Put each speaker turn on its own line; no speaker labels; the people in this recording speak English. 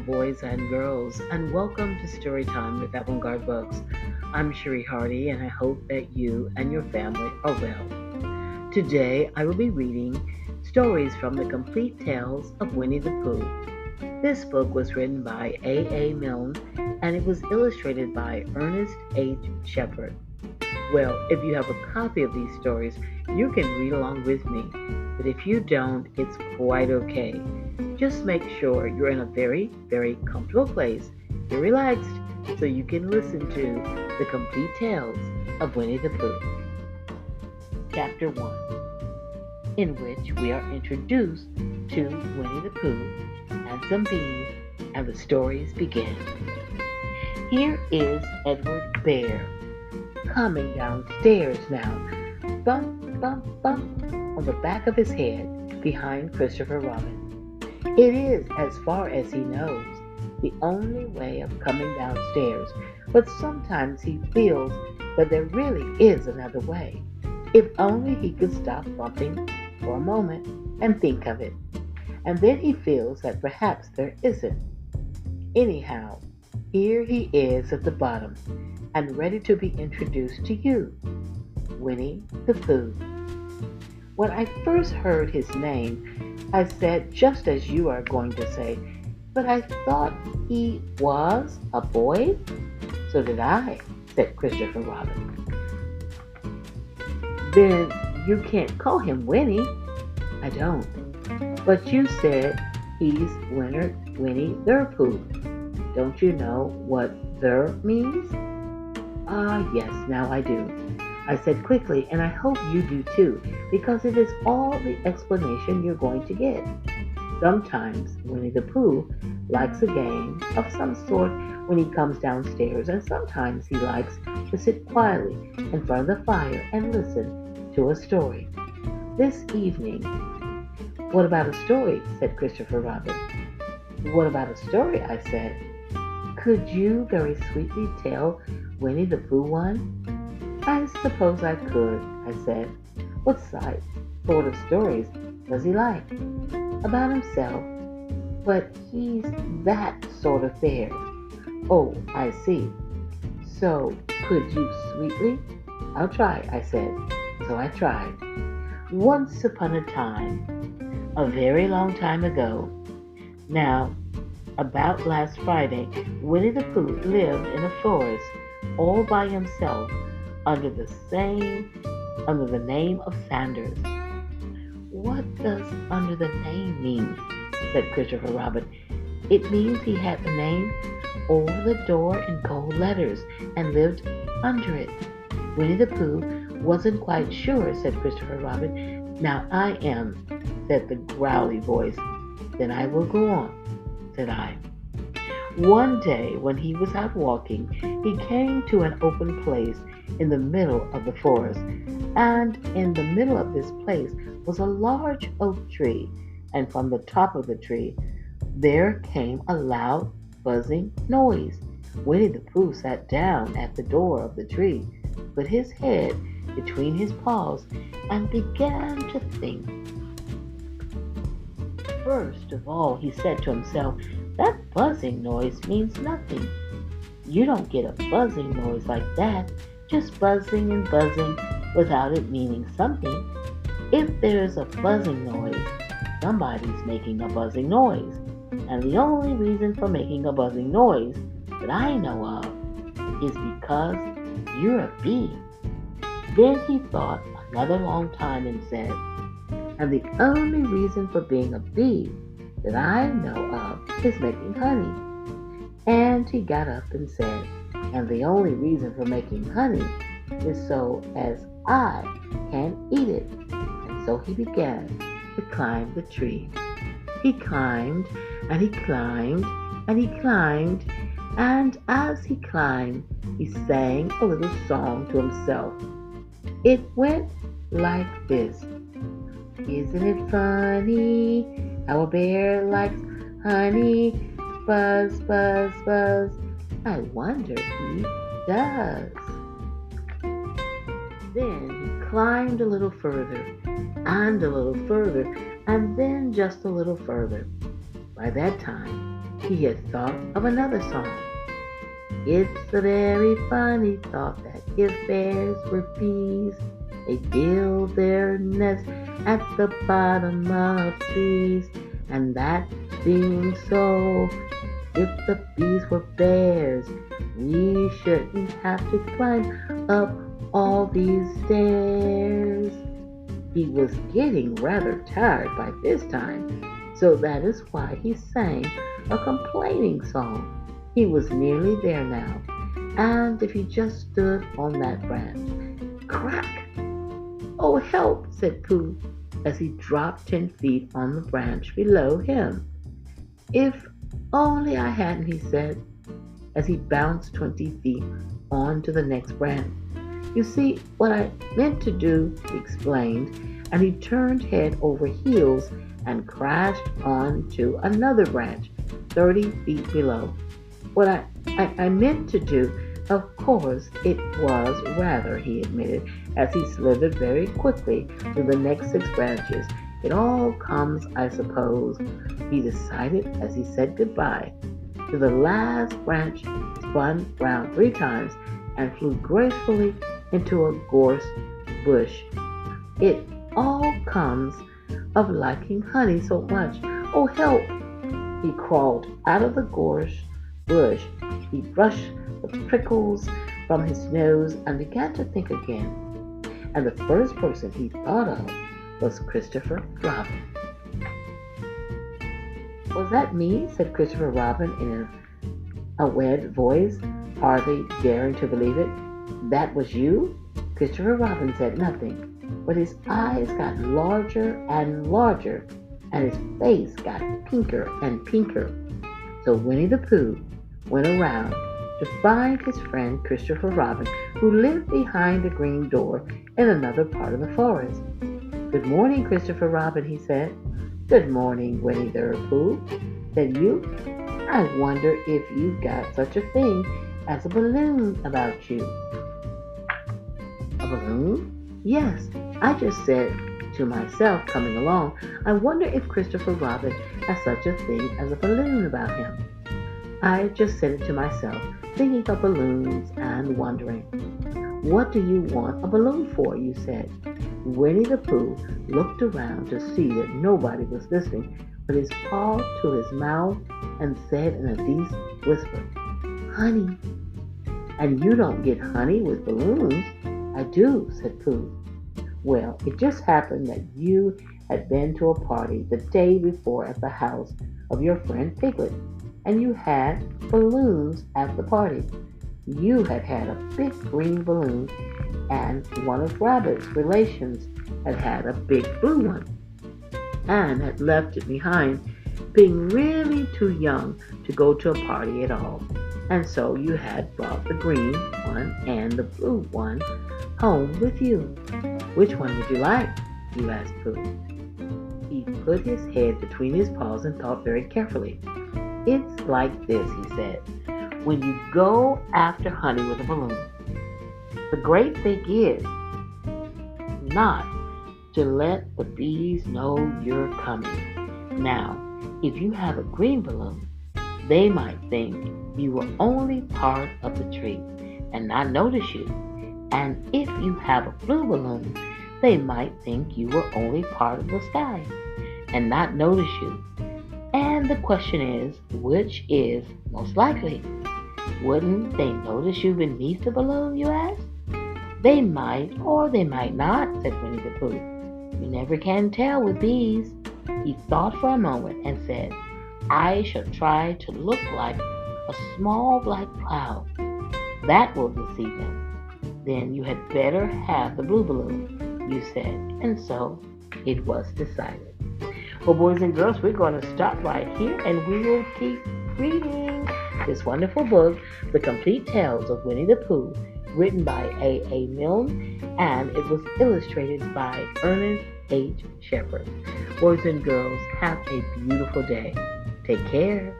boys and girls, and welcome to Storytime with Avant-garde Books. I'm Sherry Hardy, and I hope that you and your family are well. Today, I will be reading stories from the Complete Tales of Winnie-the-Pooh. This book was written by A. Milne, and it was illustrated by Ernest H. Shepard. Well, if you have a copy of these stories, you can read along with me, but if you don't, it's quite okay. Just make sure you're in a very, very comfortable place. You're relaxed so you can listen to the complete tales of Winnie-the-Pooh. Chapter 1, in which we are introduced to Winnie-the-Pooh and some bees, and the stories begin. Here is Edward Bear coming downstairs now, bump, bump, bump, on the back of his head behind Christopher Robin. It is, as far as he knows, the only way of coming downstairs, but sometimes he feels that there really is another way. If only he could stop bumping for a moment and think of it. And then he feels that perhaps there isn't. Anyhow, here he is at the bottom and ready to be introduced to you, Winnie-the-Pooh. When I first heard his name, I said, just as you are going to say, but I thought he was a boy? So did I, said Christopher Robin. Then you can't call him Winnie. I don't. But you said he's Winnie-the-Pooh. Don't you know what "the" means? Ah, yes, now I do, I said quickly, and I hope you do too, because it is all the explanation you're going to get. Sometimes Winnie-the-Pooh likes a game of some sort when he comes downstairs, and sometimes he likes to sit quietly in front of the fire and listen to a story. This evening, what about a story? Said Christopher Robin. What about a story? I said. Could you very sweetly tell Winnie-the-Pooh one? I suppose I could, I said. What sort of stories does he like? About himself. But he's that sort of bear. Oh, I see. So, could you sweetly? I'll try, I said. So I tried. Once upon a time, a very long time ago. Now, about last Friday, Winnie-the-Pooh lived in a forest all by himself under the name of Sanders. What does under the name mean? Said Christopher Robin. It means he had the name over the door in gold letters and lived under it. Winnie-the-Pooh wasn't quite sure, said Christopher Robin. Now I am, said the growly voice. Then I will go on, said I. One day when he was out walking, he came to an open place in the middle of the forest, and in the middle of this place was a large oak tree, and from the top of the tree there came a loud buzzing noise. Winnie-the-Pooh sat down at the door of the tree, put his head between his paws, and began to think. First of all, he said to himself, that buzzing noise means nothing. You don't get a buzzing noise like that, just buzzing and buzzing without it meaning something. If there's a buzzing noise, somebody's making a buzzing noise. And the only reason for making a buzzing noise that I know of is because you're a bee. Then he thought another long time and said, and the only reason for being a bee that I know of is making honey. And he got up and said, and the only reason for making honey is so as I can eat it. And so he began to climb the tree. He climbed, and he climbed, and he climbed, and as he climbed, he sang a little song to himself. It went like this. Isn't it funny how a bear likes honey? Buzz, buzz, buzz. I wonder he does. Then he climbed a little further, and a little further, and then just a little further. By that time, he had thought of another song. It's a very funny thought that if bears were bees, they build their nests at the bottom of trees. And that being so, if the bees were bears, we shouldn't have to climb up all these stairs. He was getting rather tired by this time, so that is why he sang a complaining song. He was nearly there now, and if he just stood on that branch, crack! "Oh, help!" said Pooh, as he dropped 10 feet on the branch below him. "If only I hadn't," he said, as he bounced 20 feet on to the next branch. "You see, what I meant to do," he explained, and he turned head over heels and crashed onto another branch 30 feet below. "What I meant to do, of course, it was rather," he admitted, as he slithered very quickly through the next 6 branches. "It all comes, I suppose," he decided as he said goodbye to the last branch, spun round 3 times, and flew gracefully into a gorse bush. "It all comes of liking honey so much. Oh, help!" He crawled out of the gorse bush. He brushed the prickles from his nose and began to think again. And the first person he thought of was Christopher Robin. "Was that me?" said Christopher Robin in a wed voice, hardly daring to believe it. "That was you?" Christopher Robin said nothing, but his eyes got larger and larger, and his face got pinker and pinker. So Winnie-the-Pooh went around to find his friend Christopher Robin, who lived behind a green door in another part of the forest. "Good morning, Christopher Robin," he said. "Good morning, Winnie-the-Pooh," said you. "I wonder if you've got such a thing as a balloon about you." "A balloon?" "Yes, I just said to myself coming along, I wonder if Christopher Robin has such a thing as a balloon about him. I just said it to myself, thinking of balloons and wondering." "What do you want a balloon for?" you said. Winnie-the-Pooh looked around to see that nobody was listening, put his paw to his mouth and said in a deep whisper, "Honey." "And you don't get honey with balloons?" "I do," said Pooh. "Well, it just happened that you had been to a party the day before at the house of your friend Piglet, and you had balloons at the party. You had had a big green balloon, and one of Rabbit's relations had had a big blue one, and had left it behind, being really too young to go to a party at all. And so you had brought the green one and the blue one home with you. Which one would you like?" you asked Pooh. He put his head between his paws and thought very carefully. "It's like this," he said. "When you go after honey with a balloon, the great thing is not to let the bees know you're coming. Now, if you have a green balloon, they might think you were only part of the tree and not notice you. And if you have a blue balloon, they might think you were only part of the sky and not notice you. And the question is, which is most likely? Wouldn't they notice you beneath the balloon, you ask?" "They might, or they might not," said Winnie-the-Pooh. "You never can tell with bees." He thought for a moment and said, "I shall try to look like a small black cloud. That will deceive them." "Then you had better have the blue balloon," you said, and so it was decided. Well, boys and girls, we're going to stop right here, and we will keep reading this wonderful book, The Complete Tales of Winnie-the-Pooh, written by A. Milne, and it was illustrated by Ernest H. Shepard. Boys and girls, have a beautiful day. Take care.